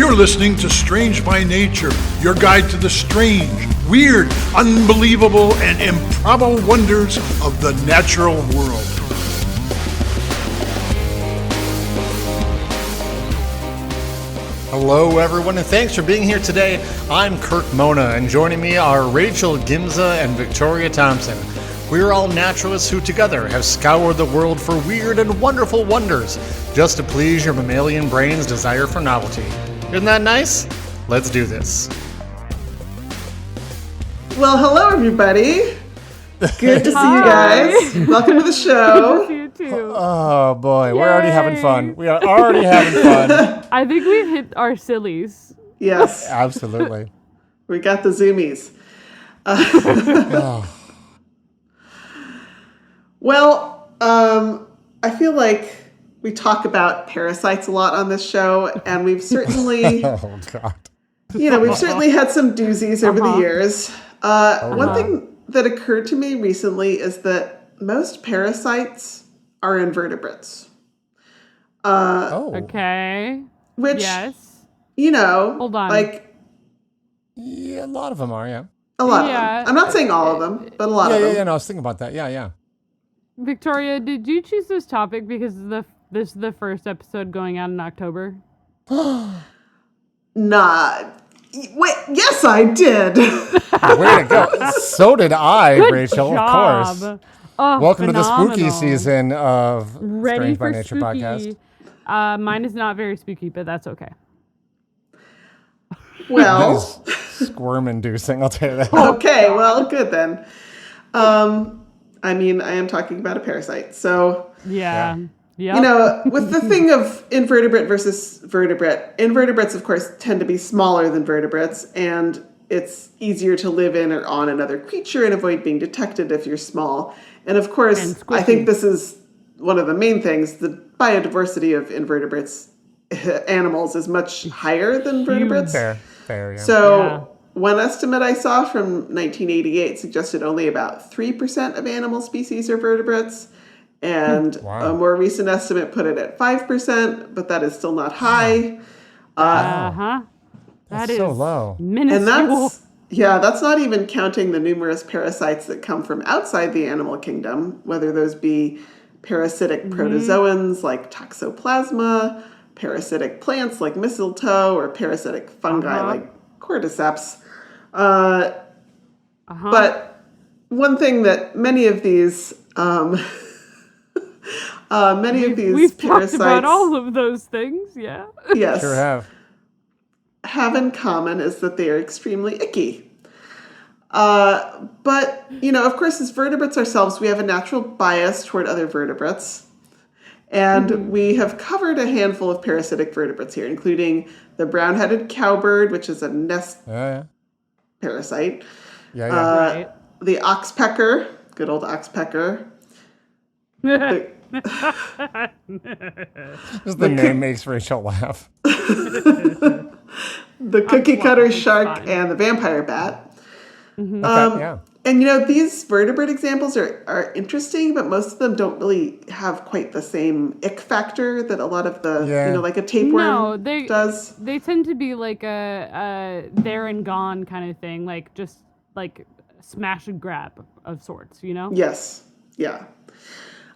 You're listening to Strange by Nature, your guide to the strange, weird, unbelievable, and improbable wonders of the natural world. Hello, everyone, and thanks for being here today. I'm Kirk Mona, and joining me are Rachel Gimza and Victoria Thompson. We're all naturalists who together have scoured the world for weird and wonderful wonders, just to please your mammalian brain's desire for novelty. Isn't that nice? Let's do this. Well, hello, everybody. Good to see you guys. Welcome to the show. Good to see you too. Oh, boy. Yay. We're already having fun. We are already having fun. I think we've hit our sillies. Yes, Absolutely. we got the zoomies. Oh. Well, I feel like we talk about parasites a lot on this show, and we've certainly, Oh, God. we've certainly had some doozies over the years. One thing that occurred to me recently is that most parasites are invertebrates. Okay. Which, Yes. hold on. like Yeah, a lot of them are, yeah. a lot Yeah. of them. I'm not saying all of them, but a lot of them. Yeah, no, I was thinking about that. Yeah. Victoria, did you choose this topic because this is the first episode going out in October? Nah. Wait, yes, I did. Way to go. So did I, Good Rachel, job. of course. Oh, Welcome to the spooky phenomenal. season of Ready Strange by for Nature spooky. podcast. Mine is not very spooky, but that's okay. Well, That is squirm-inducing, I'll tell you that. okay, well, good then. I mean, I am talking about a parasite. So, Yeah. Yep. with the thing of invertebrate versus vertebrate, invertebrates, of course, tend to be smaller than vertebrates, and it's easier to live in or on another creature and avoid being detected if you're small. And of course, And I think this is one of the main things. The biodiversity of invertebrates animals is much higher than vertebrates. Fair, yeah. So one estimate I saw from 1988 suggested only about 3% of animal species are vertebrates. And Wow. a more recent estimate put it at 5%, but that is still not high. That That's is so low. minuscule. And that's not even counting the numerous parasites that come from outside the animal kingdom, whether those be parasitic protozoans like Toxoplasma, parasitic plants like mistletoe, or parasitic fungi like cordyceps. But one thing that many of these We've parasites talked about all of those things, yeah. yes, Sure have in common is that they are extremely icky. But, of course, as vertebrates ourselves, we have a natural bias toward other vertebrates. And we have covered a handful of parasitic vertebrates here, including the brown-headed cowbird, which is a nest parasite. Yeah. Right. The oxpecker, good old oxpecker. Just the name makes Rachel laugh. The cookie cutter shark and the vampire bat. Yeah. And these vertebrate examples are interesting, but most of them don't really have quite the same ick factor that a lot of the, like a tapeworm does. They tend to be like a there and gone kind of thing, like just like smash and grab of sorts, Yes. Yeah.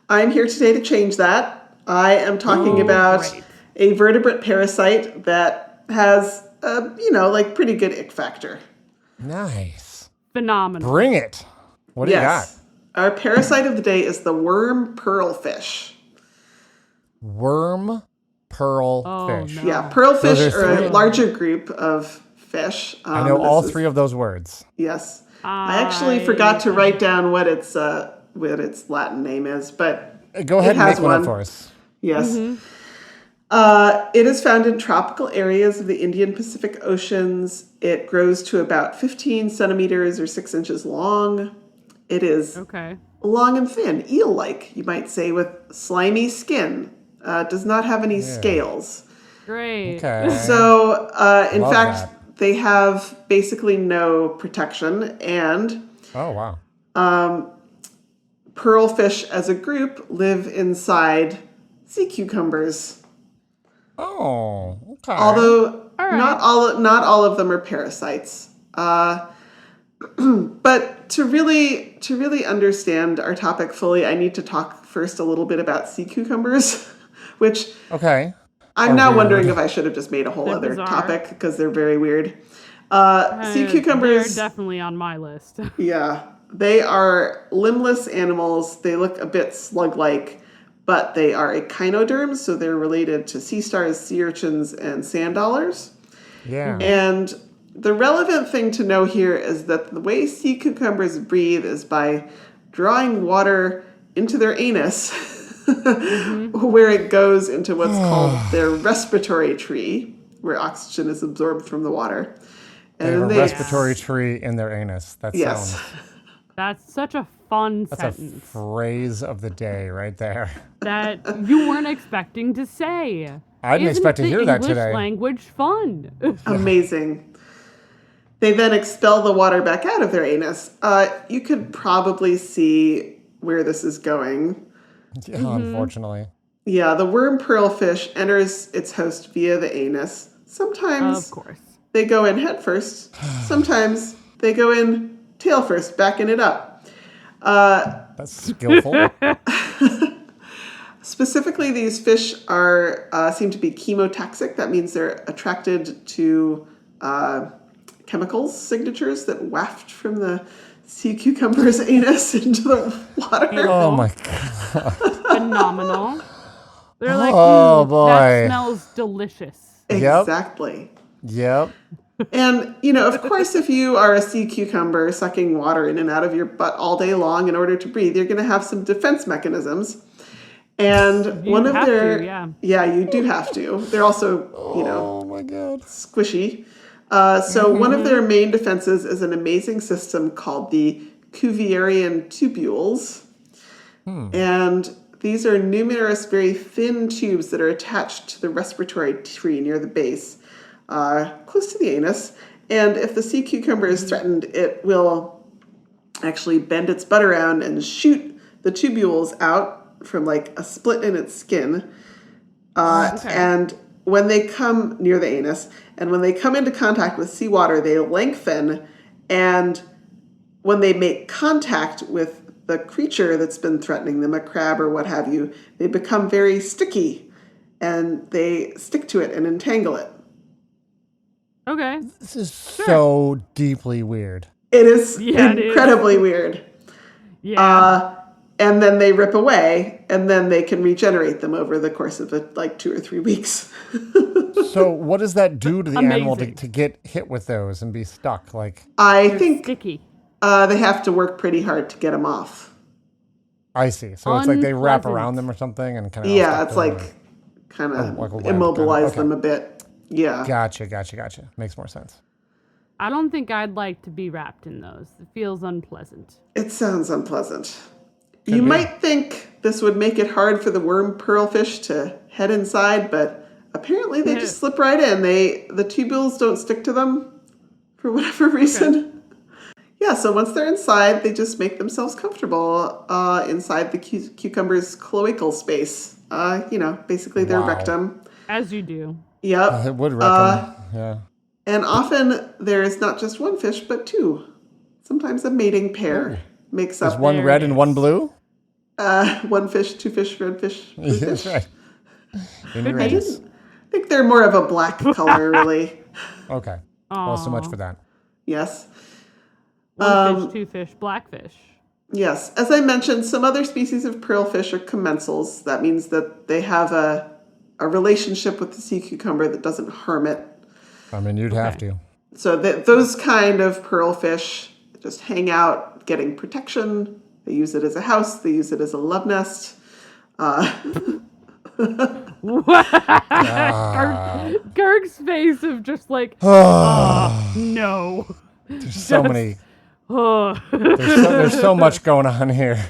I'm here today to change that. I am talking about great. a vertebrate parasite that has pretty good ick factor. Nice. Phenomenal. Bring it. What do you got? Our parasite of the day is the worm pearlfish. Worm pearlfish. no. Yeah, pearlfish Those are are a three. larger group of fish. I know all three of those words. Yes. I actually forgot to write down what its Latin name is, but Go ahead it and has make one up one. for us. Yes. It is found in tropical areas of the Indian Pacific Oceans. It grows to about 15 centimeters or 6 inches long. It is long and thin, eel-like, you might say, with slimy skin. Does not have any scales. Great. Okay. So, in Love fact, that. they have basically no protection, and Oh, wow. pearlfish as a group live inside sea cucumbers. Oh, okay. Although All right. Not all of them are parasites. But to really understand our topic fully, I need to talk first a little bit about sea cucumbers, which Okay. I'm now weird. wondering if I should have just made a whole They're other bizarre. topic because they're very weird. Sea cucumbers, They're definitely on my list. yeah, they are limbless animals. They look a bit slug-like, but they are echinoderms, so they're related to sea stars, sea urchins, and sand dollars. Yeah. And the relevant thing to know here is that the way sea cucumbers breathe is by drawing water into their anus, where it goes into what's called their respiratory tree, where oxygen is absorbed from the water. They have a respiratory tree in their anus. That sounds... That's such a fun That's sentence. a phrase of the day right there. That you weren't expecting to say. I didn't expect to hear that today. English language fun. Amazing. They then expel the water back out of their anus. You could probably see where this is going. Yeah, unfortunately. Yeah, the worm pearlfish enters its host via the anus. Sometimes Of course. they go in head first. Sometimes they go in tail first, backing it up. That's skillful. Specifically, these fish are seem to be chemotaxic. That means they're attracted to chemicals signatures that waft from the sea cucumber's anus into the water. Oh my god. Phenomenal. They're like, Oh, boy. That smells delicious. Exactly. Yep. And, of course, if you are a sea cucumber sucking water in and out of your butt all day long in order to breathe, you're going to have some defense mechanisms. And one of their... Yeah, you do have to. They're also, Oh my god. squishy. So one of their main defenses is an amazing system called the Cuvierian tubules. And these are numerous, very thin tubes that are attached to the respiratory tree near the base, close to the anus. And if the sea cucumber is threatened, it will actually bend its butt around and shoot the tubules out from like a split in its skin. And when they come near the anus, and when they come into contact with seawater, they lengthen. And when they make contact with the creature that's been threatening them, a crab or what have you, they become very sticky and they stick to it and entangle it. Okay. This is so deeply weird. It is incredibly weird. Yeah. And then they rip away, and then they can regenerate them over the course of 2 or 3 weeks. So what does that do to the animal Amazing. to get hit with those and be stuck? Like, I They're think sticky. they have to work pretty hard to get them off. I see. So it's like they wrap Unpleasant. around them or something and kind of... Yeah, it's like kind of like a web immobilize kind of- them a bit. Yeah. Gotcha. Makes more sense. I don't think I'd like to be wrapped in those. It feels unpleasant. It sounds unpleasant. Could You be. might think this would make it hard for the worm pearlfish to head inside, but apparently they just slip right in. The tubules don't stick to them for whatever reason. Yeah, so once they're inside, they just make themselves comfortable inside the cucumber's cloacal space. Basically their Wow. rectum. As you do. Yep. It would recommend. Yeah. And often there is not just one fish, but two. Sometimes a mating pair makes Is up one red and one blue? one fish, two fish, red fish, blue Yeah, fish. that's right. In your I anus. think they're more of a black color, really. Okay. Well, so much for that. Yes. One fish, two fish, blackfish. Yes. As I mentioned, some other species of pearlfish are commensals. That means that they have a relationship with the sea cucumber that doesn't harm it. I mean, you'd have to. So those kind of pearlfish just hang out getting protection. They use it as a house. They use it as a love nest. Kirk's face of just like, no. There's so many. Oh. There's so much going on here.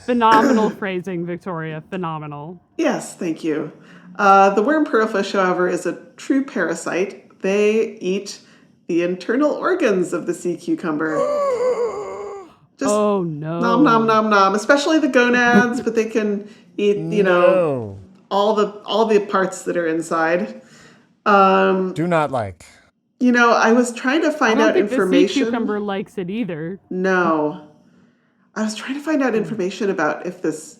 Phenomenal phrasing, Victoria. Phenomenal. Yes, thank you. The worm pearlfish, however, is a true parasite. They eat the internal organs of the sea cucumber. Just Oh no. nom nom nom nom. Especially the gonads, but they can eat, all the parts that are inside. Do not like. I was trying to I find don't out think the sea information. cucumber likes it either. No. I was trying to find out information about if this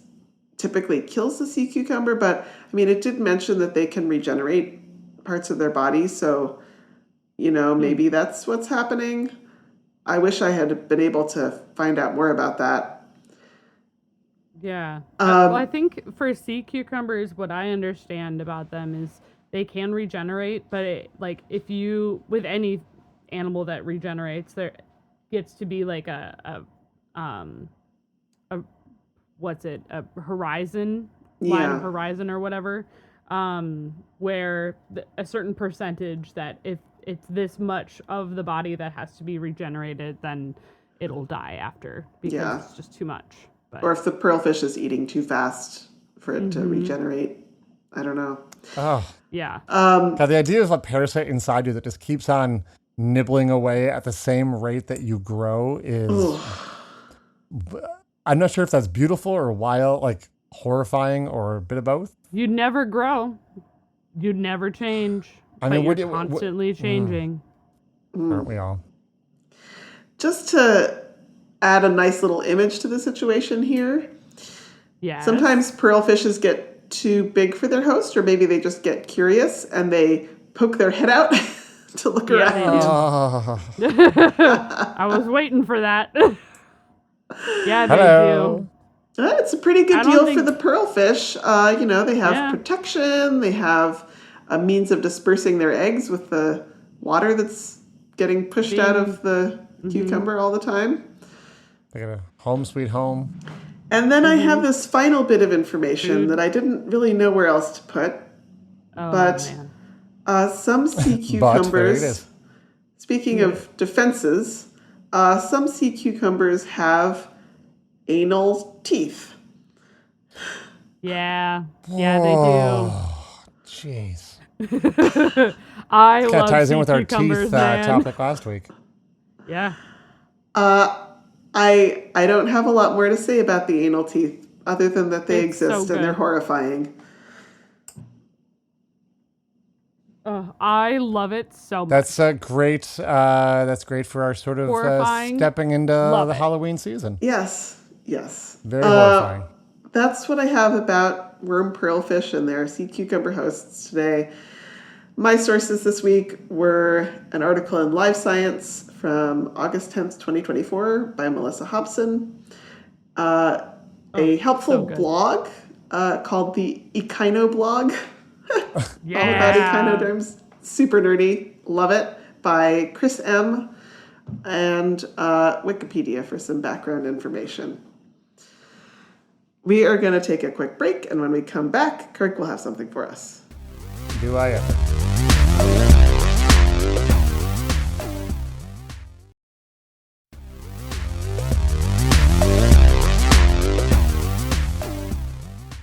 typically kills the sea cucumber, but it did mention that they can regenerate parts of their body, so maybe that's what's happening. I wish I had been able to find out more about that. Yeah. Well, I think for sea cucumbers, what I understand about them is they can regenerate, but if you, with any animal that regenerates, there gets to be like a what's it, a horizon, line of horizon or whatever, where a certain percentage that if it's this much of the body that has to be regenerated, then it'll die after because it's just too much. But. Or if the pearlfish is eating too fast for it to regenerate. I don't know. Oh. Yeah. God, the idea of a parasite inside you that just keeps on nibbling away at the same rate that you grow is... I'm not sure if that's beautiful or wild, like horrifying or a bit of both. You'd never grow. You'd never change. You're constantly changing. Aren't we all? Just to add a nice little image to the situation here. Yeah. Sometimes pearlfishes get too big for their host, or maybe they just get curious and they poke their head out to look around. I was waiting for that. Yeah, they Hello. do. It's a pretty good deal for the pearlfish. They have protection. They have a means of dispersing their eggs with the water that's getting pushed out of the cucumber all the time. They got a home sweet home. And then I have this final bit of information that I didn't really know where else to put. Oh, but some sea cucumbers, speaking of defenses, some sea cucumbers have anal teeth. Yeah, they do. Jeez. I This kind love of ties in sea with our cucumbers, teeth man. topic last week. Yeah. I don't have a lot more to say about the anal teeth other than that they exist and they're horrifying. I love it so much. That's great. That's great for our sort of stepping into the Halloween season. Yes. Very horrifying. That's what I have about worm pearlfish and their sea cucumber hosts today. My sources this week were an article in Live Science from August 10th, 2024 by Melissa Hobson, a helpful blog called the Echino blog. Yeah. All about echinoderms. Super nerdy. Love it. By Chris M. And Wikipedia for some background information. We are going to take a quick break, and when we come back, Kirk will have something for us. Do I ever?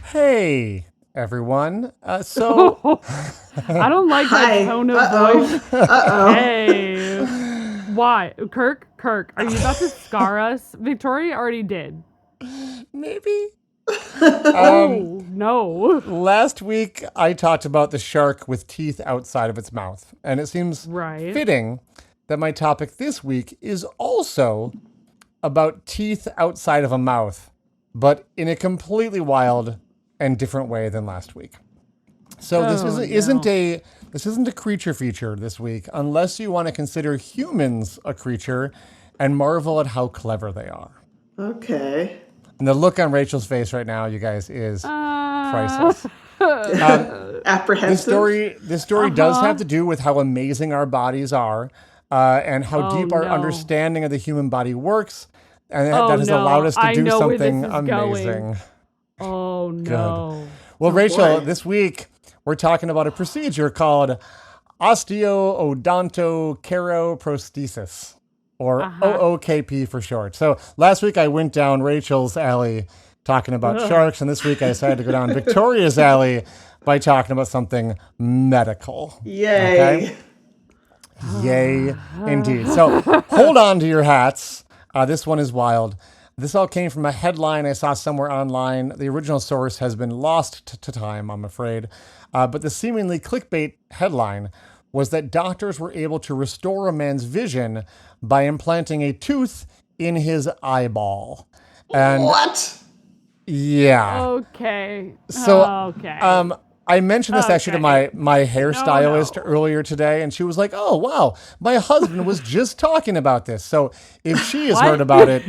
Hey, everyone. I don't like that tone of voice. Hey. Why? Kirk, are you about to scar us? Victoria already did. Maybe. Oh, no. Last week, I talked about the shark with teeth outside of its mouth, and it seems fitting that my topic this week is also about teeth outside of a mouth, but in a completely wild and different way than last week. So this isn't a creature feature this week, unless you want to consider humans a creature and marvel at how clever they are. Okay. And the look on Rachel's face right now, you guys, is priceless. Apprehensive. This story does have to do with how amazing our bodies are, and how deep our understanding of the human body works, and that has allowed us to do something amazing. Oh no! Good. Well, Rachel, this week we're talking about a procedure called osteoodontokeroprosthesis, or OOKP for short. So last week I went down Rachel's alley talking about sharks, and this week I decided to go down Victoria's alley by talking about something medical. Yay. Okay? Yay, indeed. So hold on to your hats. This one is wild. This all came from a headline I saw somewhere online. The original source has been lost to time, I'm afraid. But the seemingly clickbait headline was that doctors were able to restore a man's vision by implanting a tooth in his eyeball. And What? yeah. Okay. So, okay. I mentioned this actually to my hairstylist earlier today, and she was like, "Oh, wow, my husband was just talking about this." So if she has heard about it,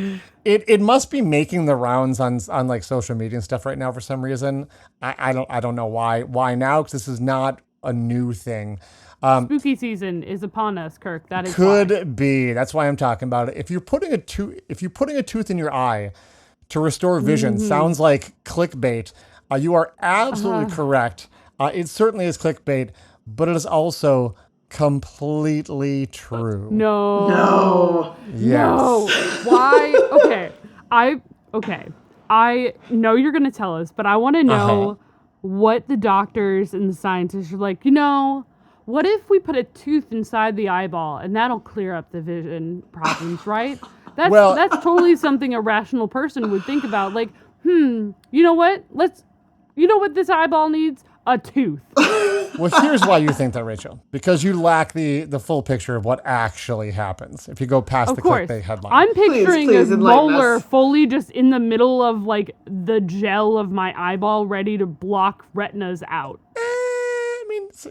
it must be making the rounds on like social media and stuff right now for some reason. I don't know why now, because this is not a new thing. Spooky season is upon us, Kirk. That is could be. That's why I'm talking about it. If you're putting a tooth in your eye to restore vision, sounds like clickbait. You are absolutely correct. It certainly is clickbait, but it is also completely true. No. Yes. No. Why? Okay. I know you're going to tell us, but I want to know what the doctors and the scientists are like, what if we put a tooth inside the eyeball and that'll clear up the vision problems, right? That's totally something a rational person would think about. Like, you know what? You know what this eyeball needs? A tooth. Well, here's why you think that, Rachel. Because you lack the full picture of what actually happens if you go past the clickbait headline. I'm picturing Please a molar fully just in the middle of, like, the gel of my eyeball ready to block retinas out.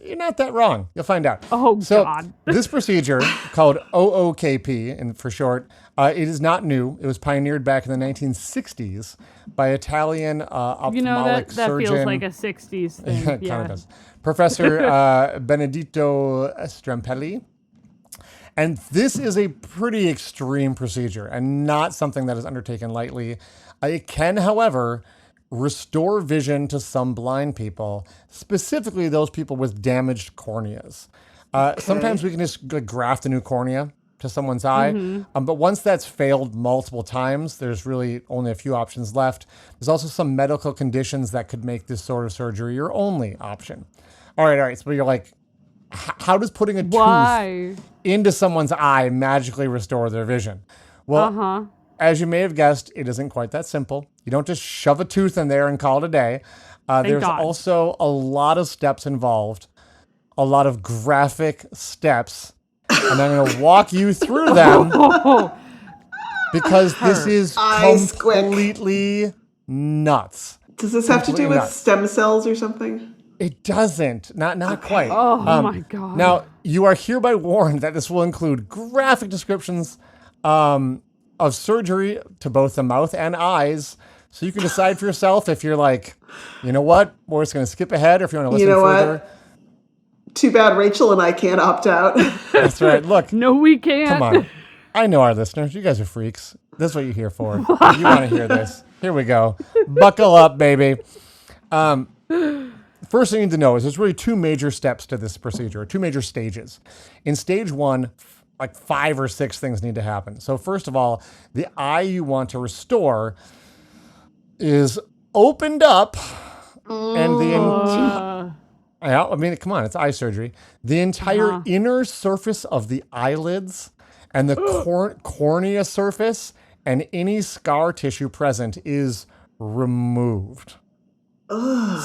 You're not that wrong. You'll find out. Oh, so God. This procedure, called OOKP, and for short, it is not new. It was pioneered back in the 1960s by Italian ophthalmic that surgeon. feels like a 60s thing. It kind of does. Professor Benedetto Strampelli. And this is a pretty extreme procedure and not something that is undertaken lightly. It can, however, restore vision to some blind people, specifically those people with damaged corneas. Sometimes we can just graft a new cornea to someone's eye, but once that's failed multiple times, there's really only a few options left. There's also some medical conditions that could make this sort of surgery your only option. All right. So you're like, how does putting a tooth into someone's eye magically restore their vision? Well, as you may have guessed, it isn't quite that simple. You don't just shove a tooth in there and call it a day. There's also a lot of steps involved, a lot of graphic steps, and I'm going to walk you through them because this is completely nuts. Does this have to do with stem cells or something? It doesn't. Not quite. Oh, my God. Now, you are hereby warned that this will include graphic descriptions of surgery to both the mouth and eyes, so you can decide for yourself if you're like, you know what, we're just going to skip ahead, or if you want to listen further. What? Too bad Rachel and I can't opt out. That's right. Look. No, we can't. Come on. I know our listeners. You guys are freaks. This is what you're here for. You want to hear this. Here we go. Buckle up, baby. First thing you need to know is there's really two major steps to this procedure, two major stages. In stage one, like 5 or 6 things need to happen. So first of all, the eye you want to restore is opened up, and come on, it's eye surgery. The entire inner surface of the eyelids and the cornea surface and any scar tissue present is removed.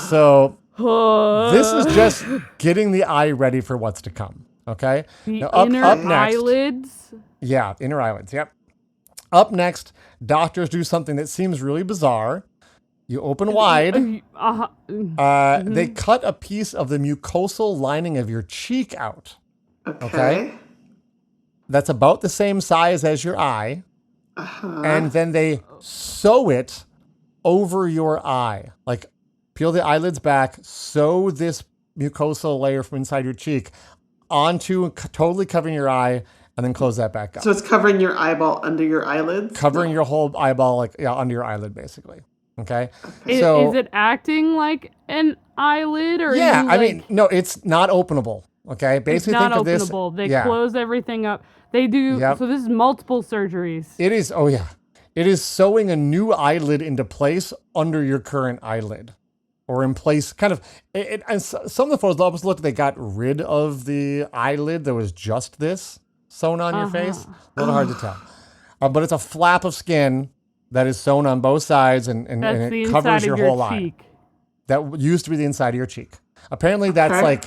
So this is just getting the eye ready for what's to come. Okay. The now, up next, eyelids? Yeah, inner eyelids. Yep. Up next, doctors do something that seems really bizarre. You open wide. They cut a piece of the mucosal lining of your cheek out. Okay. That's about the same size as your eye. And then they sew it over your eye. Like, peel the eyelids back, sew this mucosal layer from inside your cheek onto totally covering your eye, and then close that back up. So it's covering your eyeball under your eyelids? Covering your whole eyeball, under your eyelid, basically. Okay? Is it acting like an eyelid? Or no, it's not openable. Okay? Basically, it's not think of openable. This. They close everything up. They do. Yep. So this is multiple surgeries. It is. Oh, yeah. It is sewing a new eyelid into place under your current eyelid. Or in place, kind of, and some of the photos almost look like they got rid of the eyelid. There was just this sewn on your face. A little hard to tell. But it's a flap of skin that is sewn on both sides and That's the it covers inside your of your whole eye. cheek. That used to be the inside of your cheek. Apparently, that's like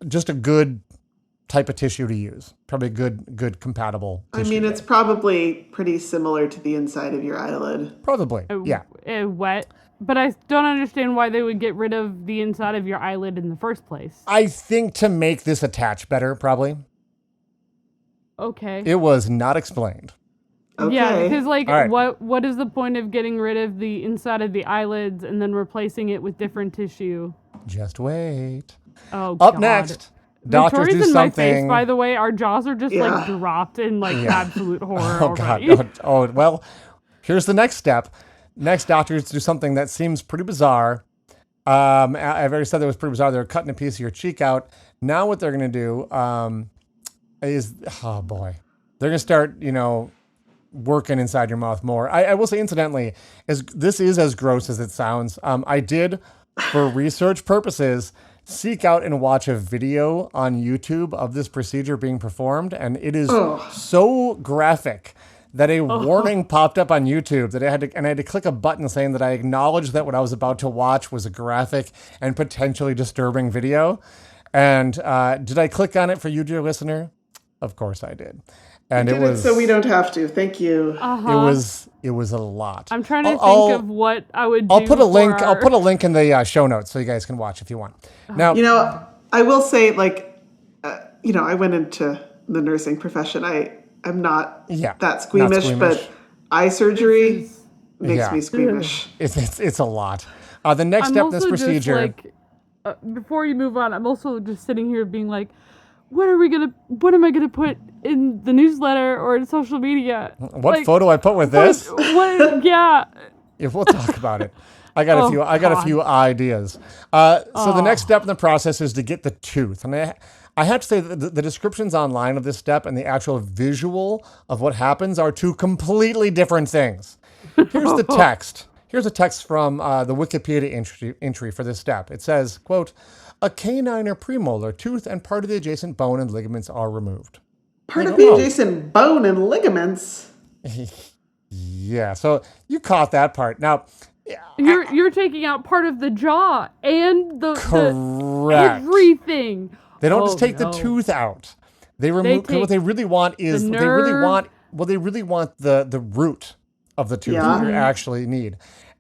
just a good type of tissue to use. Probably good compatible tissue. I mean, it's probably pretty similar to the inside of your eyelid. Probably, yeah. Wet. But I don't understand why they would get rid of the inside of your eyelid in the first place. I think to make this attach better, probably. Okay. It was not explained. Okay. Yeah, because like, All right. what is the point of getting rid of the inside of the eyelids and then replacing it with different tissue? Just wait. Oh, Up God. next, doctors Victoria's do in something. my face, by the way. Our jaws are just like Yeah. dropped in like absolute horror Oh already. God! Oh well. Here's the next step. Next, doctors do something that seems pretty bizarre. I've already said that was pretty bizarre. They're cutting a piece of your cheek out. Now, what they're going to do is, oh boy, they're going to start, working inside your mouth more. I will say, incidentally, this is as gross as it sounds. I did, for research purposes, seek out and watch a video on YouTube of this procedure being performed, and it is so graphic that a warning popped up on YouTube that I had to click a button saying that I acknowledged that what I was about to watch was a graphic and potentially disturbing video. And did I click on it for you, dear listener? Of course I did. And it was so we don't have to. Thank you. it was a lot. I'm trying to think of what I would do. I'll put a link. I'll put a link in the show notes so you guys can watch if you want. Now, I will say, I went into the nursing profession. I'm not that squeamish, but eye surgery makes me squeamish. It's a lot. The next step in this procedure. Before you move on, I'm also just sitting here being like, what am I gonna put in the newsletter or in social media? What photo I put with this? Yeah. If we'll talk about it. I got a few ideas. So the next step in the process is to get the tooth. And I have to say that the descriptions online of this step and the actual visual of what happens are two completely different things. Here's the text. Here's a text from the Wikipedia entry for this step. It says, quote, a canine or premolar tooth and part of the adjacent bone and ligaments are removed. Part of the adjacent bone and ligaments? Yeah, so you caught that part. Now, you're taking out part of the jaw and the everything. They don't just take the tooth out. They remove what they really want is they really want the root of the tooth that you actually need.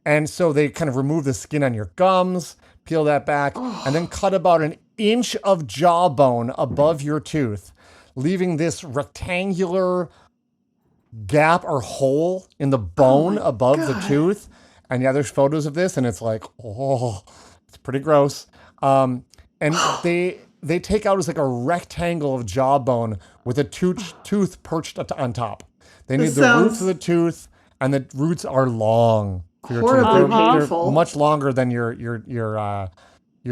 And so they kind of remove the skin on your gums, peel that back, and then cut about an inch of jawbone above your tooth, leaving this rectangular gap or hole in the bone above the tooth. And there's photos of this, and it's like, it's pretty gross. And they take out as like a rectangle of jawbone with a tooth perched on top. They need the roots of the tooth, and the roots are long. Horribly painful. They're much longer than your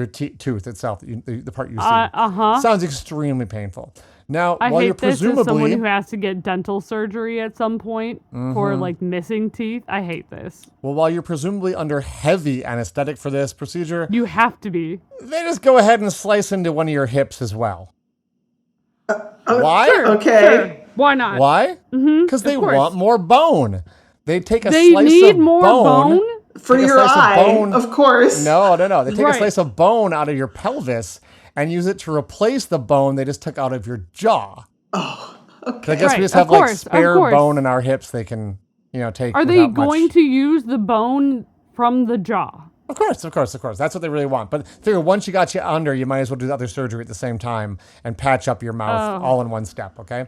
tooth itself, the part you see. Sounds extremely painful. Now, while you're presumably as someone who has to get dental surgery at some point for like missing teeth, I hate this. Well, while you're presumably under heavy anesthetic for this procedure, you have to be. They just go ahead and slice into one of your hips as well. Why? Sure, okay. Sure. Why not? Why? Because they want more bone. They take a they slice need of more bone for your eye, of course. No. They take a slice of bone out of your pelvis and use it to replace the bone they just took out of your jaw. Oh, okay. I guess we just have spare bone in our hips they can, take. Are they going to use the bone from the jaw? Of course. That's what they really want. But figure once you got you under, you might as well do the other surgery at the same time and patch up your mouth all in one step, okay?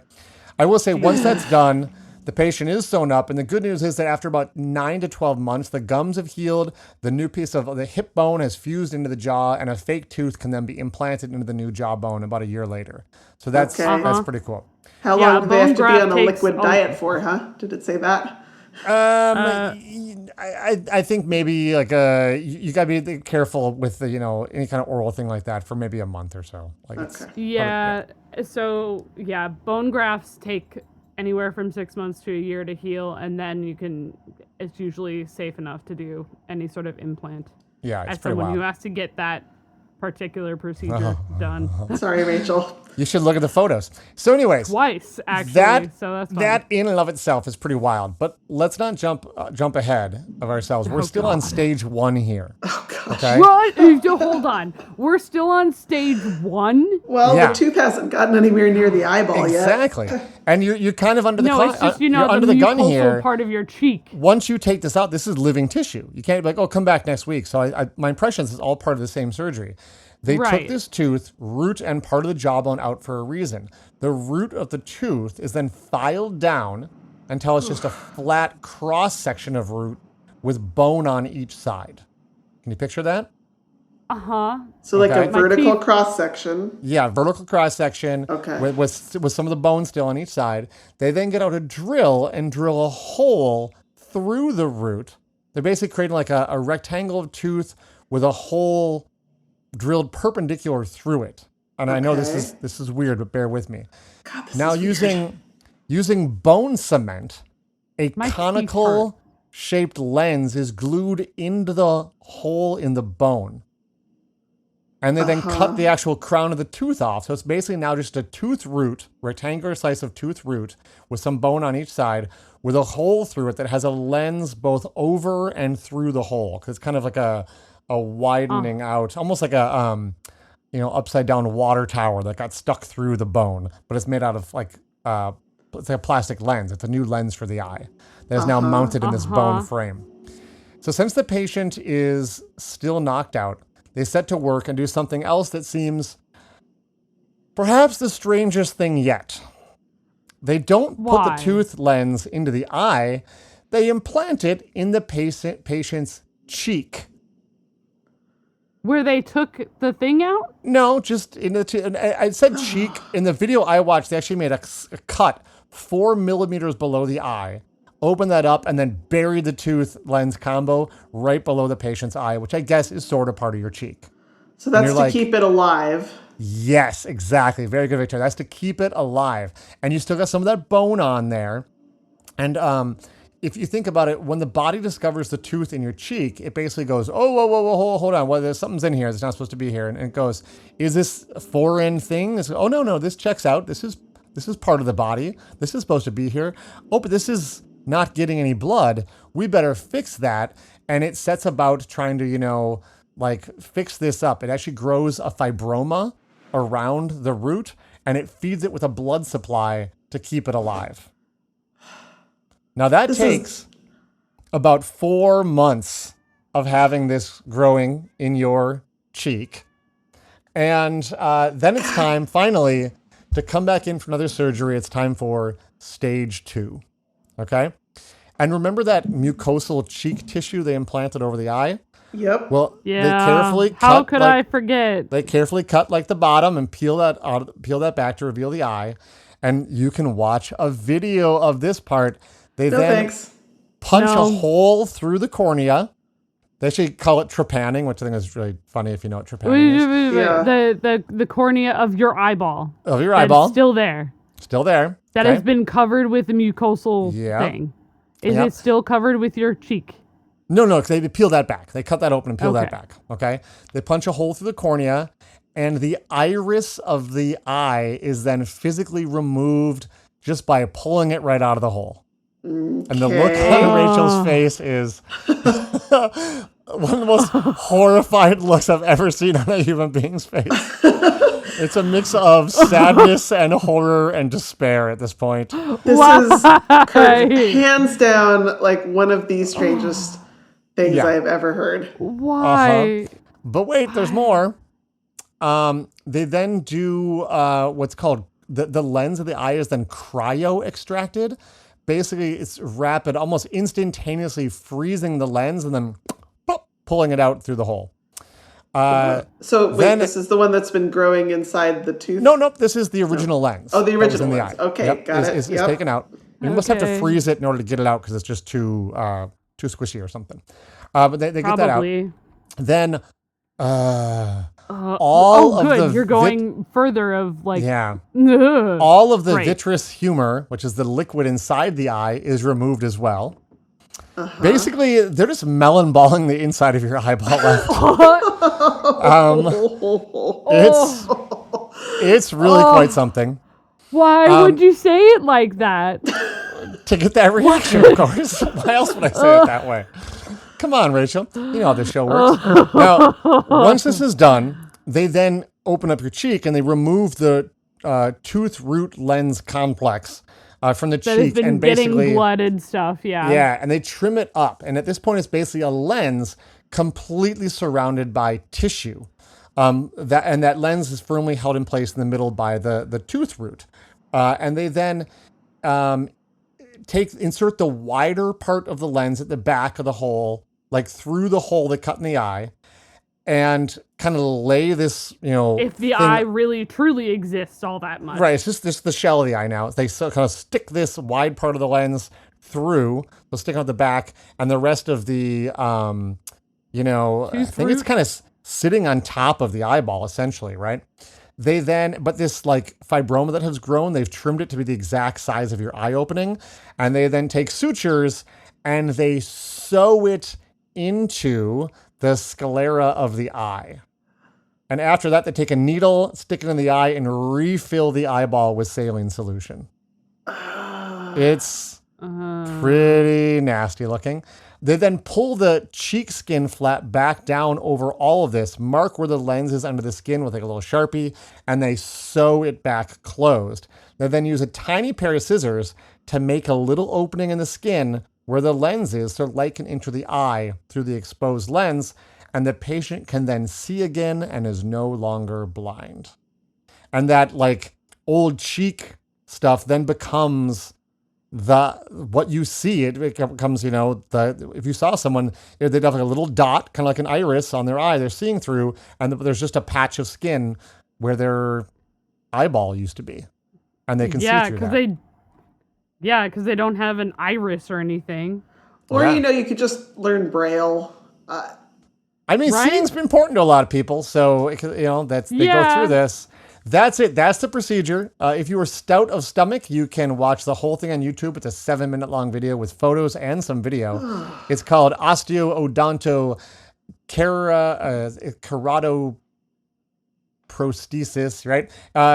I will say once that's done, the patient is sewn up, and the good news is that after about 9 to 12 months, the gums have healed, the new piece of the hip bone has fused into the jaw, and a fake tooth can then be implanted into the new jawbone about a year later. So that's pretty cool. How long do they have to be on a liquid diet for, huh? Did it say that? I think maybe like you gotta be careful with the any kind of oral thing like that for maybe a month or so. So bone grafts take anywhere from 6 months to a year to heal, and then it's usually safe enough to do any sort of implant. Yeah, it's as pretty someone wild. who has to get that particular procedure done. Sorry, Rachel. You should look at the photos. So anyways, Twice, actually. So that's fine. that in and of itself is pretty wild. But let's not jump ahead of ourselves. We're still on stage 1 here. Oh, gosh. Okay. What? Hold on. We're still on stage 1? Well, Yeah. the tooth hasn't gotten anywhere near the eyeball yet. Exactly. And you're kind of under the No, it's just, you're under the the gun mucosal here. part of your cheek. Once you take this out, this is living tissue. You can't be like, oh, come back next week. So my impression is it's all part of the same surgery. They took Right. this tooth, root, and part of the jawbone out for a reason. The root of the tooth is then filed down until it's just a flat cross section of root with bone on each side. Can you picture that? Uh-huh. So like Okay. a vertical teeth- cross section. Yeah, vertical cross section Okay. with some of the bone still on each side. They then get out a drill and drill a hole through the root. They're basically creating like a rectangle of tooth with a hole drilled perpendicular through it. And I know this is weird, but bear with me. God, this Now is weird. using bone cement, a My teeth conical shaped lens is glued into the hole in the bone. And they then cut the actual crown of the tooth off. So it's basically now just a tooth root, rectangular slice of tooth root with some bone on each side with a hole through it that has a lens both over and through the hole. Because it's kind of like a widening out, almost like a upside down water tower that got stuck through the bone, but it's made out of like it's like a plastic lens. It's a new lens for the eye that is now mounted in this bone frame. So since the patient is still knocked out, they set to work and do something else that seems perhaps the strangest thing yet. They don't put Why? the tooth lens into the eye. They implant it in the patient's cheek. Where they took the thing out? No, just in the. I said cheek. In the video I watched, they actually made a cut 4 millimeters below the eye, opened that up, and then buried the tooth lens combo right below the patient's eye, which I guess is sort of part of your cheek. So that's you're to like- keep it alive. Yes, exactly. Very good, Victoria. That's to keep it alive. And you still got some of that bone on there. And if you think about it, when the body discovers the tooth in your cheek, it basically goes, oh, whoa, hold on. Well, there's something's in here that's not supposed to be here. And it goes, is this a foreign thing? Oh, no, this checks out. This is part of the body. This is supposed to be here. Oh, but this is not getting any blood. We better fix that. And it sets about trying to, fix this up. It actually grows a fibroma around the root, and it feeds it with a blood supply to keep it alive. Now that takes about 4 months of having this growing in your cheek. And then it's time, finally, to come back in for another surgery. It's time for stage 2. Okay? And remember that mucosal cheek tissue they implanted over the eye? Yep. Well, Yeah. they carefully cut. How could I forget? They carefully cut like the bottom and peel that back to reveal the eye. And you can watch a video of this part. They No then thanks. punch No. a hole through the cornea. They actually call it trepanning, which I think is really funny if you know what trepanning is. Yeah. The cornea of your eyeball. Of your That's eyeball. still there. Still there. That okay? has been covered with the mucosal Yeah. thing. Is Yep. it still covered with your cheek? No, because they peel that back. They cut that open and peel that Okay. back. Okay? They punch a hole through the cornea, and the iris of the eye is then physically removed just by pulling it right out of the hole. And the look on Rachel's face is one of the most horrified looks I've ever seen on a human being's face. It's a mix of sadness and horror and despair at this point. This is Kurt, hands down like one of the strangest things Yeah. I've ever heard. Why? But wait, there's more. They then do what's called the lens of the eye is then cryo extracted. Basically, it's rapid, almost instantaneously freezing the lens and then pop, pulling it out through the hole. So wait, then- this is the one that's been growing inside the tooth? Nope. This is the original lens. Oh, the that was original in the lens. eye. Okay, Yep, got it. It's Yep. taken out. You must have to Okay. freeze it in order to get it out because it's just too squishy or something. But they get that out. Probably. Then all of good. the You're going further of like. yeah. Ugh. All of the Great. vitreous humor, which is the liquid inside the eye, is removed as well. Basically, they're just melon balling the inside of your eyeball left. It's really quite something. Why would you say it like that? To get that reaction, of course. Why else would I say it that way? Come on, Rachel. You know how this show works. Now, once this is done, they then open up your cheek and they remove the tooth root lens complex from the That cheek has been and basically getting blood and stuff. Yeah. Yeah, and they trim it up, and at this point, it's basically a lens completely surrounded by tissue. That lens is firmly held in place in the middle by the tooth root, and they then insert the wider part of the lens at the back of the hole, like through the hole they cut in the eye, and kind of lay this, if the eye really truly exists all that much. Right, it's just the shell of the eye now. They kind of stick this wide part of the lens through, they'll stick out the back, and the rest of the, I think it's kind of sitting on top of the eyeball, essentially, right? But this like fibroma that has grown, they've trimmed it to be the exact size of your eye opening, and they then take sutures and they sew it into the sclera of the eye. And after that, they take a needle, stick it in the eye, and refill the eyeball with saline solution. It's pretty nasty looking. They then pull the cheek skin flap back down over all of this, mark where the lens is under the skin with like a little Sharpie, and they sew it back closed. They then use a tiny pair of scissors to make a little opening in the skin where the lens is so light can enter the eye through the exposed lens, and the patient can then see again and is no longer blind. And that like old cheek stuff then becomes what you see. It becomes, if you saw someone, they'd have like a little dot, kind of like an iris on their eye they're seeing through, and there's just a patch of skin where their eyeball used to be. And they can see through that. Because they don't have an iris or anything. Or, you could just learn Braille. Seeing's important to a lot of people, so they go through this. That's it. That's the procedure. If you are stout of stomach, you can watch the whole thing on YouTube. It's a 7-minute long video with photos and some video. It's called Osteoodonto Keratoprosthesis, right?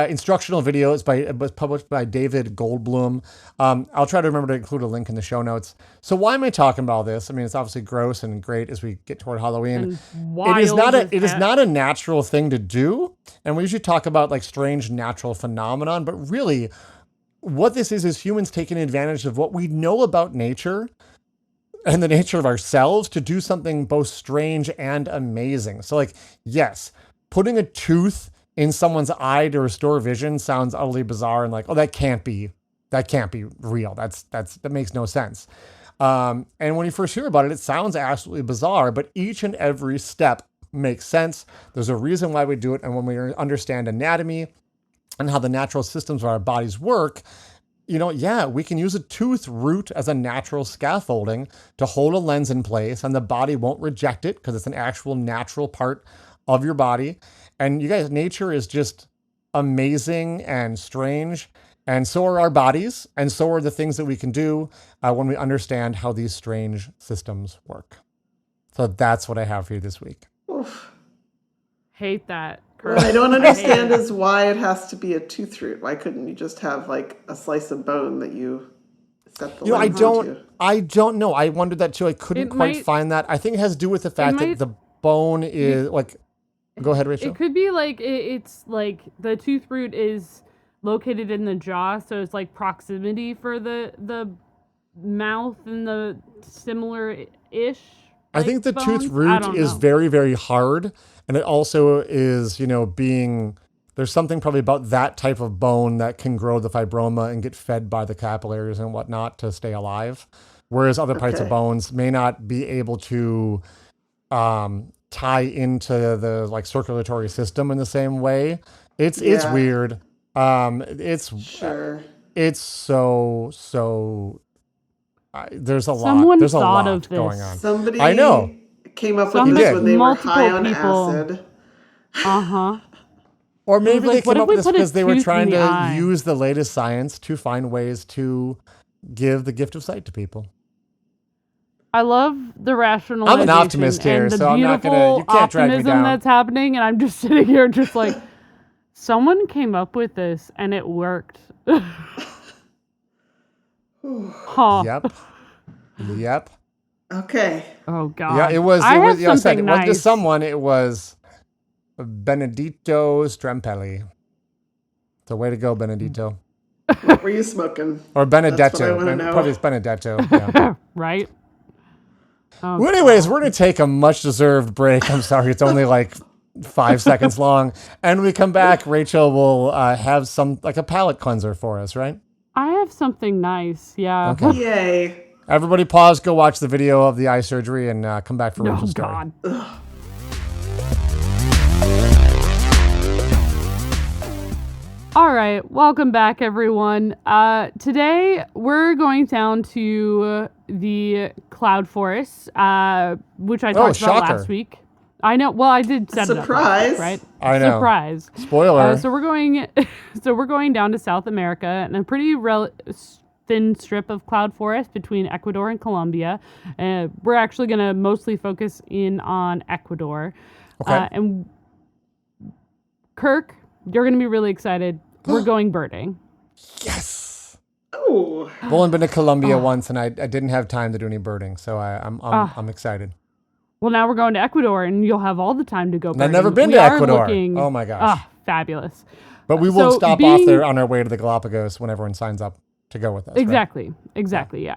Instructional video. It was published by David Goldblum. I'll try to remember to include a link in the show notes. So why am I talking about this? I mean, it's obviously gross and great as we get toward Halloween. It is not a natural thing to do. And we usually talk about like strange natural phenomenon, but really what this is humans taking advantage of what we know about nature and the nature of ourselves to do something both strange and amazing. So like, yes, putting a tooth in someone's eye to restore vision sounds utterly bizarre and like, oh, that can't be real. That makes no sense. And when you first hear about it, it sounds absolutely bizarre, but each and every step makes sense. There's a reason why we do it. And when we understand anatomy and how the natural systems of our bodies work, we can use a tooth root as a natural scaffolding to hold a lens in place, and the body won't reject it because it's an actual natural part of your body. And you guys, nature is just amazing and strange. And so are our bodies. And so are the things that we can do when we understand how these strange systems work. So that's what I have for you this week. Oof. Hate that. What I don't understand is why it has to be a tooth root. Why couldn't you just have like a slice of bone that you set the lens onto? I don't know. I wondered that too. I couldn't find that. I think it has to do with the fact that the bone is like... Go ahead, Rachel. It could be like it's like the tooth root is located in the jaw, so it's like proximity for the mouth and the similar-ish. I think the tooth root is very, very hard, and it also is, there's something probably about that type of bone that can grow the fibroma and get fed by the capillaries and whatnot to stay alive, whereas other parts of bones may not be able to tie into the like circulatory system in the same way. It's weird. It's so there's a lot. There's a lot going on. Somebody I know came up with this when they were high on acid. Or maybe they came up with this because they were trying to use the latest science to find ways to give the gift of sight to people. I love the rationalization. I'm an optimist here, and the so I'm not beautiful gonna. You can't drag me optimism down. that's happening, and I'm just sitting here, just like, someone came up with this, and it worked. Huh. Yep. Okay. Oh God. Yeah, it was. I It have was. Yeah, I said something it wasn't just nice. someone. It was Benedito Strempelli. So way to go, Benedito. What were you smoking? Or Benedetto. That's what I want to know. Probably it's Benedetto. Yeah. Right? Oh, Well, anyways, we're going to take a much-deserved break. I'm sorry, it's only like 5 seconds long. And when we come back, Rachel will have some, like a palate cleanser for us, right? I have something nice. Yeah. Okay. Yay. Everybody pause, go watch the video of the eye surgery, and come back for Oh Rachel's story. God. All right, welcome back, everyone. Today we're going down to the cloud forest, which I talked about shocker. last week. I know. Well, I did set it up last week, right? I know. Surprise. Spoiler. So we're going down to South America and a pretty thin strip of cloud forest between Ecuador and Colombia. We're actually going to mostly focus in on Ecuador. Okay. And Kirk, you're going to be really excited. We're going birding. Yes. Oh. I've only been to Colombia once, and I didn't have time to do any birding, so I'm excited. Well, now we're going to Ecuador, and you'll have all the time to go birding. I've never been to Ecuador. Oh my gosh. Fabulous. But we will stop off there on our way to the Galapagos when everyone signs up to go with us. Exactly. Right? Exactly. Yeah.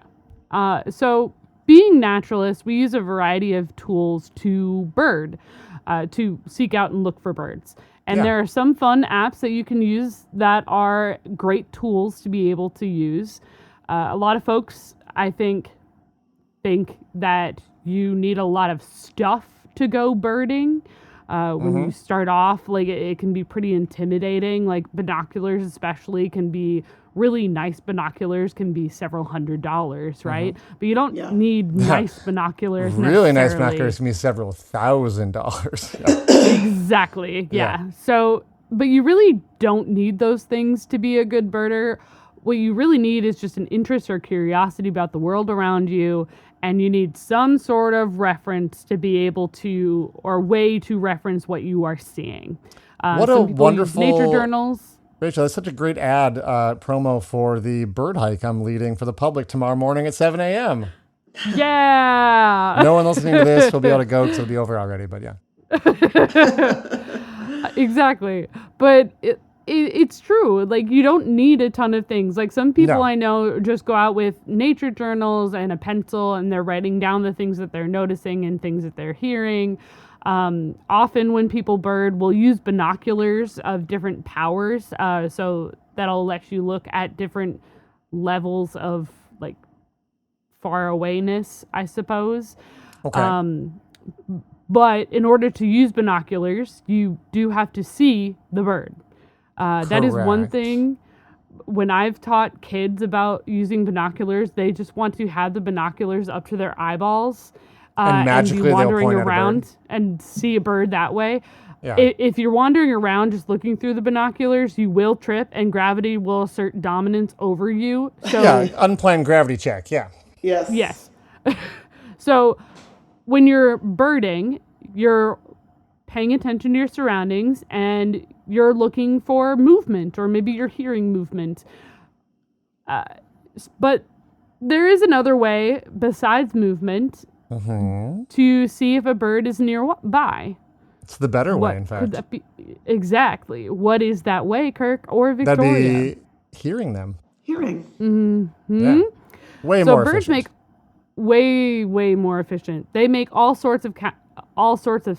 So being naturalists, we use a variety of tools to bird, to seek out and look for birds. And there are some fun apps that you can use that are great tools to be able to use. A lot of folks, I think that you need a lot of stuff to go birding. When you start off, like it can be pretty intimidating. Like binoculars especially can be really nice binoculars, can be several $100s, right? But you don't need nice binoculars Really nice necessarily. binoculars can be several $1,000s. Exactly, yeah. So, but you really don't need those things to be a good birder. What you really need is just an interest or curiosity about the world around you, and you need some sort of reference to be able to, or way to reference what you are seeing. What a wonderful nature journals. Rachel, that's such a great ad promo for the bird hike I'm leading for the public tomorrow morning at 7 a.m. Yeah. No one listening to this will be able to go because it'll be over already, but yeah. Exactly. But it's true. Like, you don't need a ton of things. Like, some people I know just go out with nature journals and a pencil, and they're writing down the things that they're noticing and things that they're hearing. Often when people bird, we'll use binoculars of different powers. So that'll let you look at different levels of, like, far awayness, I suppose. Okay. But in order to use binoculars, you do have to see the bird. That is one thing. When I've taught kids about using binoculars, they just want to have the binoculars up to their eyeballs and magically be wandering they'll point around at a bird. and see a bird that way. Yeah. If you're wandering around just looking through the binoculars, you will trip and gravity will assert dominance over you. So unplanned gravity check. Yeah. Yes. So when you're birding, you're paying attention to your surroundings and you're looking for movement, or maybe you're hearing movement. But there is another way besides movement to see if a bird is nearby. It's the better way, in fact. Could that be? Exactly. What is that way, Kirk or Victoria? That'd be hearing them. Hearing. Mm-hmm. Yeah. Way more efficient. So birds make way more efficient. They make all sorts of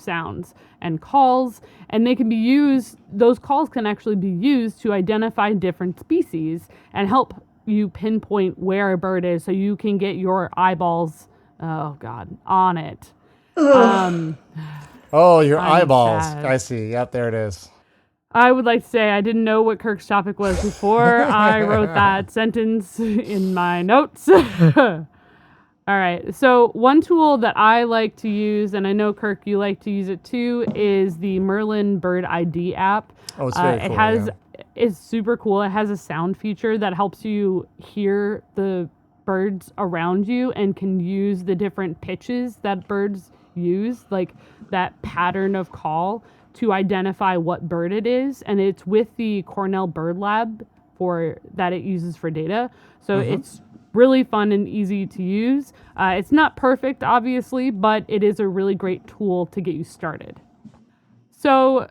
sounds and calls, and they can be used. Those calls can actually be used to identify different species and help you pinpoint where a bird is, so you can get your eyeballs. Oh God, on it. Your eyeballs. sad. I see. Yep, there it is. I would like to say I didn't know what Kirk's topic was before I wrote that sentence in my notes. All right. So one tool that I like to use, and I know, Kirk, you like to use it too, is the Merlin Bird ID app. Oh, it's very cool. It's super cool. It has a sound feature that helps you hear the birds around you and can use the different pitches that birds use, like that pattern of call, to identify what bird it is. And it's with the Cornell Bird Lab that it uses for data. So it's really fun and easy to use. It's not perfect, obviously, but it is a really great tool to get you started. So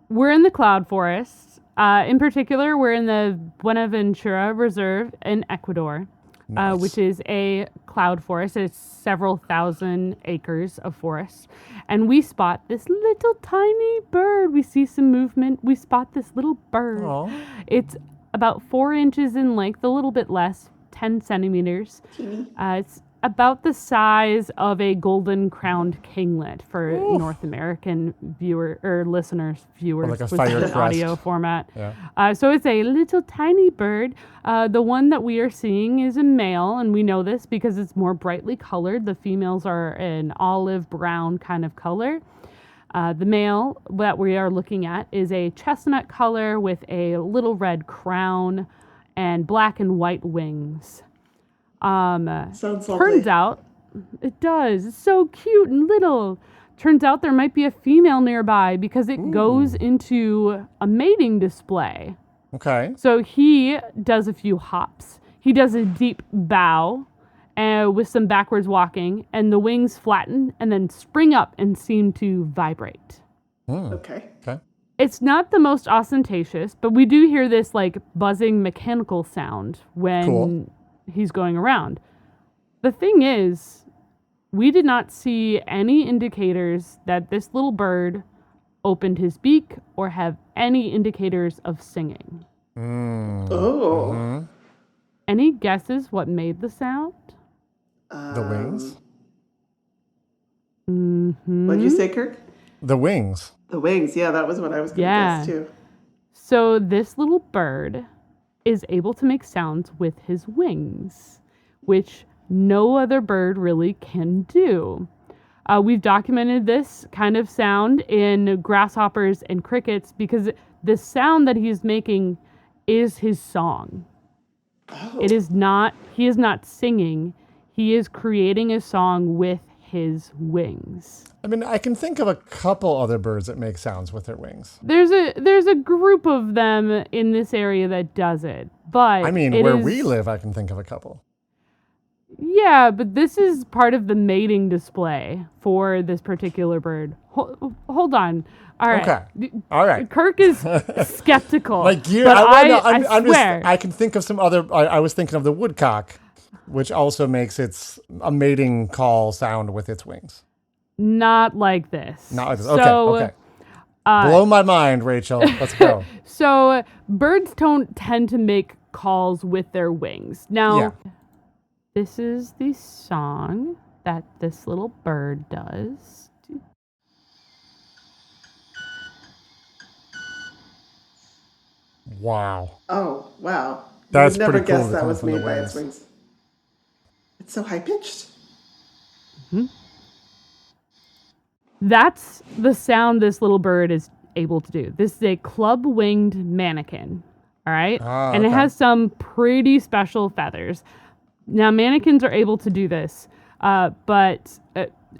we're in the cloud forest. In particular, we're in the Buenaventura Reserve in Ecuador, which is a cloud forest. It's several thousand acres of forest. And we spot this little tiny bird. We see some movement. We spot this little bird. Aww. It's about 4 inches in length, a little bit less, 10 centimeters. It's about the size of a golden-crowned kinglet for North American listeners, viewers, like a with fire an crest. Audio format. Yeah. So it's a little tiny bird. The one that we are seeing is a male, and we know this because it's more brightly colored. The females are an olive brown kind of color. The male that we are looking at is a chestnut color with a little red crown and black and white wings. Sounds lovely. Turns out, it does. It's so cute and little. Turns out there might be a female nearby because it goes into a mating display. Okay. So he does a few hops. He does a deep bow with some backwards walking, and the wings flatten and then spring up and seem to vibrate. Okay. It's not the most ostentatious, but we do hear this like buzzing mechanical sound when he's going around. The thing is, we did not see any indicators that this little bird opened his beak or have any indicators of singing. Any guesses what made the sound? The wings? What'd you say, Kirk? The wings. The wings. Yeah, that was what I was going to guess, too. So this little bird is able to make sounds with his wings, which no other bird really can do. We've documented this kind of sound in grasshoppers and crickets because the sound that he's making is his song. It is not, he is not singing. He is creating a song with his wings. I mean, I can think of a couple other birds that make sounds with their wings. There's a group of them in this area that does it, but I mean, where we live, I can think of a couple. Yeah, but this is part of the mating display for this particular bird. Hold on. All right. Okay. All right. Kirk is skeptical. Like you, but I swear. I can think of some other. I was thinking of the woodcock, which also makes a mating call sound with its wings. Not like this. Not like this. Okay. Okay. Blow my mind, Rachel. Let's go. So birds don't tend to make calls with their wings. Now, this is the song that this little bird does. Wow. Oh, wow. That's You'd never pretty cool guessed that was from the made by wings. its wings. It's so high-pitched. That's the sound this little bird is able to do. This is a club-winged manakin, all right? And it has some pretty special feathers. Now, manakins are able to do this, but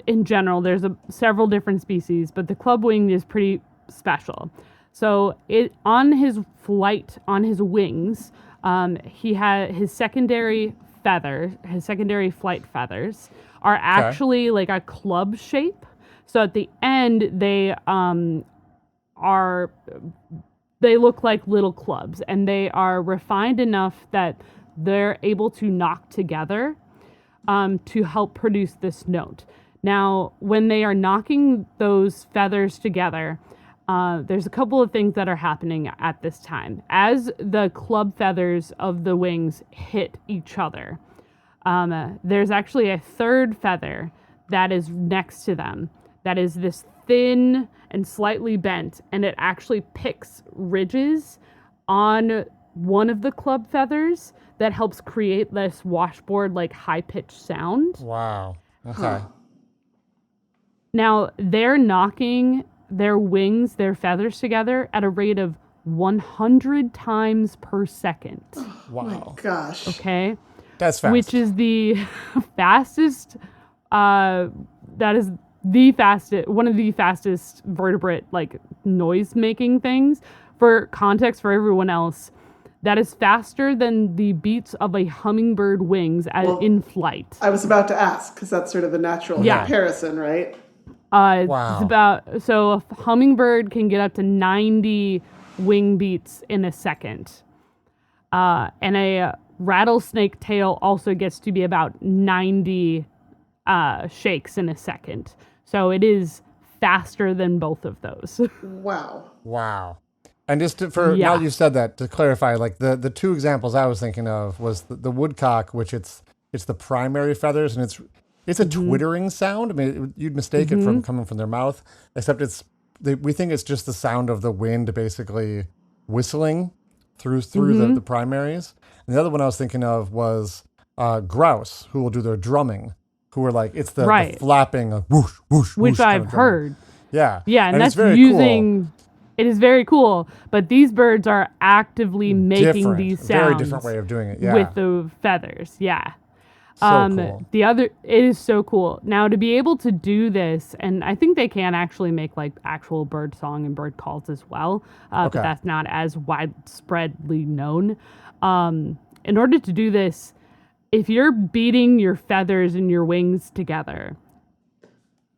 in general, there's several different species, but the club-winged is pretty special. So on his flight, on his wings, he had his secondary flight feathers are actually like a club shape. So at the end, they look like little clubs, and they are refined enough that they're able to knock together to help produce this note. Now, when they are knocking those feathers together, there's a couple of things that are happening at this time. As the club feathers of the wings hit each other, there's actually a third feather that is next to them that is this thin and slightly bent, and it actually picks ridges on one of the club feathers that helps create this washboard like high-pitched sound. Wow. Okay. Now, they're knocking their wings, their feathers together at a rate of 100 times per second. Wow. Oh my gosh. Okay? That's fast. Which is the fastest, that is the fastest, one of the fastest vertebrate, like, noise-making things. For context for everyone else, that is faster than the beats of a hummingbird wings in flight. I was about to ask, because that's sort of the natural comparison, right? Wow. So a hummingbird can get up to 90 wing beats in a second. And a rattlesnake tail also gets to be about 90 shakes in a second. So it is faster than both of those. Wow. And just now you said that, to clarify, like the two examples I was thinking of was the woodcock, which it's the primary feathers, and it's a twittering sound. I mean, you'd mistake it from coming from their mouth, except we think it's just the sound of the wind basically whistling through the primaries. And the other one I was thinking of was grouse, who will do their drumming, who are like, it's the flapping of whoosh, whoosh, whoosh. Which I've heard. Yeah. Yeah, and that's very using... cool. It is very cool, but these birds are actively making these sounds. Very different way of doing it, yeah. With the feathers, yeah. So cool. It is so cool. Now, to be able to do this, and I think they can actually make, like, actual bird song and bird calls as well, but that's not as widespreadly known. In order to do this, if you're beating your feathers and your wings together,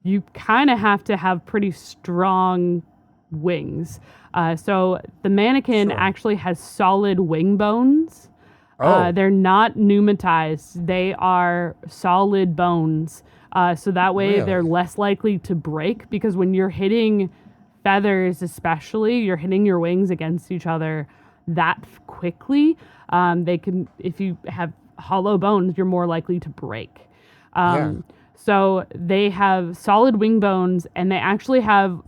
you kind of have to have pretty strong wings. So the manakin actually has solid wing bones. They're not pneumatized. They are solid bones. So that way they're less likely to break, because when you're hitting feathers especially, you're hitting your wings against each other that quickly. If you have hollow bones, you're more likely to break. So they have solid wing bones, and they actually have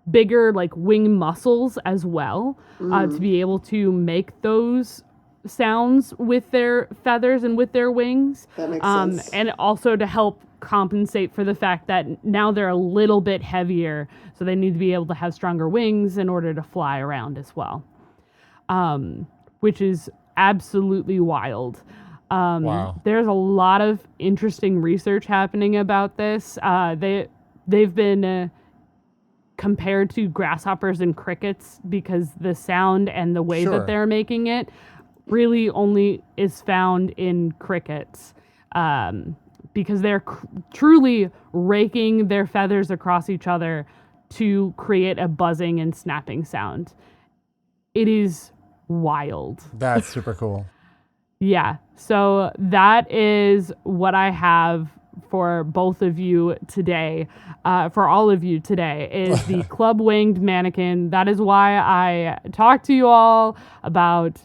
bigger, like, wing muscles as well, to be able to make those sounds with their feathers and with their wings. That makes sense. And also to help compensate for the fact that now they're a little bit heavier, so they need to be able to have stronger wings in order to fly around as well, which is absolutely wild. There's a lot of interesting research happening about this. They've been compared to grasshoppers and crickets, because the sound and the way that they're making it really only is found in crickets, because they're truly raking their feathers across each other to create a buzzing and snapping sound. It is wild. That's super cool. Yeah, so that is what I have for both of you today, for all of you today, is the Club-winged Manakin. That is why I talked to you all about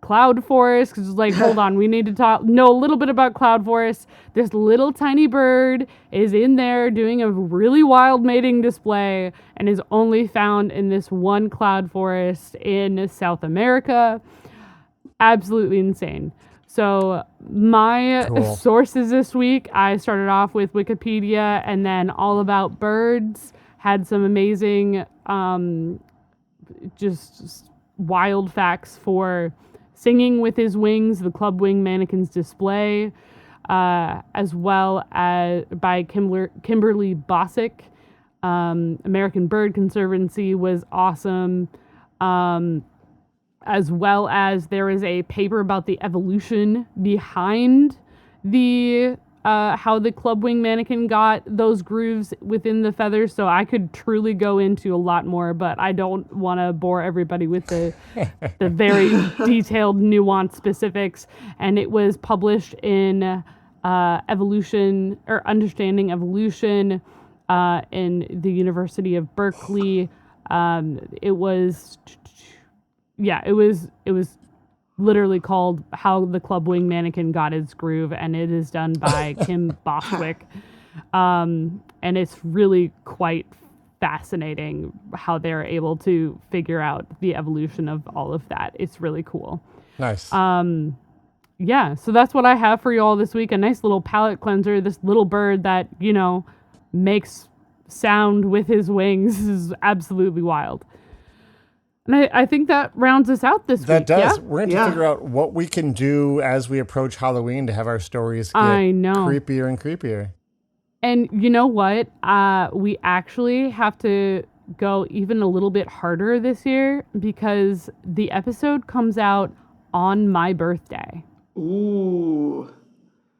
cloud forest, because it's like, hold on, we need to know a little bit about cloud forest. This little tiny bird is in there doing a really wild mating display and is only found in this one cloud forest in South America. Absolutely insane. So my sources this week, I started off with Wikipedia, and then All About Birds had some amazing, just wild facts for Singing with His Wings, the Club-winged Manakin's display, as well as by Kimberly Bosick. American Bird Conservancy was awesome. As well as there is a paper about the evolution behind the how the Club-winged Manakin got those grooves within the feathers. So I could truly go into a lot more, but I don't want to bore everybody with the very detailed, nuanced specifics. And it was published in Evolution, or Understanding Evolution, in the University of Berkeley. It was literally called How the Club-winged Manakin Got Its Groove, and it is done by Kim Bostwick. And it's really quite fascinating how they're able to figure out the evolution of all of that. It's really cool. Nice. So that's what I have for you all this week. A nice little palate cleanser. This little bird that, makes sound with his wings is absolutely wild. And I think that rounds us out this week. That does. Yeah? We're going to figure out what we can do as we approach Halloween to have our stories get creepier and creepier. And you know what? We actually have to go even a little bit harder this year because the episode comes out on my birthday. Ooh.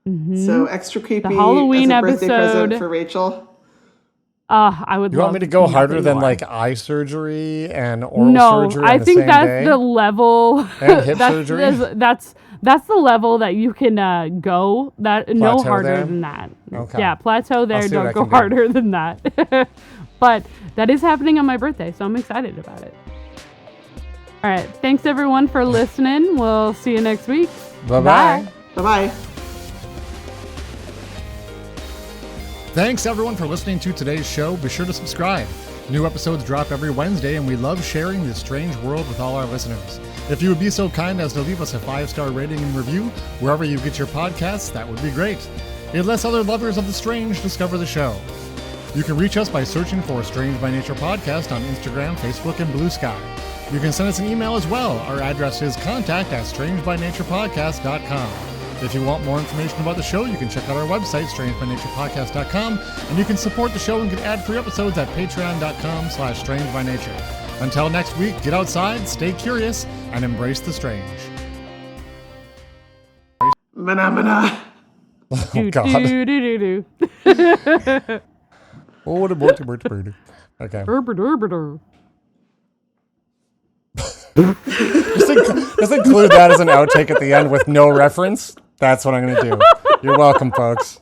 Mm-hmm. So extra creepy. The Halloween as a birthday episode present for Rachel. I would. You want me to go harder than like eye surgery and oral surgery? No, I think that's the level. And hip surgery. That's the level that you can go. That no harder than that. Okay. Yeah, plateau there. Don't go harder than that. But that is happening on my birthday, so I'm excited about it. All right, thanks everyone for listening. We'll see you next week. Bye-bye. Bye-bye. Thanks everyone for listening to today's show. Be sure to subscribe. New episodes drop every Wednesday, and we love sharing this strange world with all our listeners. If you would be so kind as to leave us a 5-star rating and review wherever you get your podcasts, that would be great. It lets other lovers of the strange discover the show. You can reach us by searching for Strange by Nature Podcast on Instagram, Facebook, and Blue Sky. You can send us an email as well. Our address is contact@strangebynaturepodcast.com. If you want more information about the show, you can check out our website, strangebynaturepodcast.com, and you can support the show and get ad-free episodes at patreon.com/strangebynature. Until next week, get outside, stay curious, and embrace the strange. Mana. Oh, God. Oh, the okay. Just include that as an outtake at the end with no reference. That's what I'm going to do. You're welcome, folks.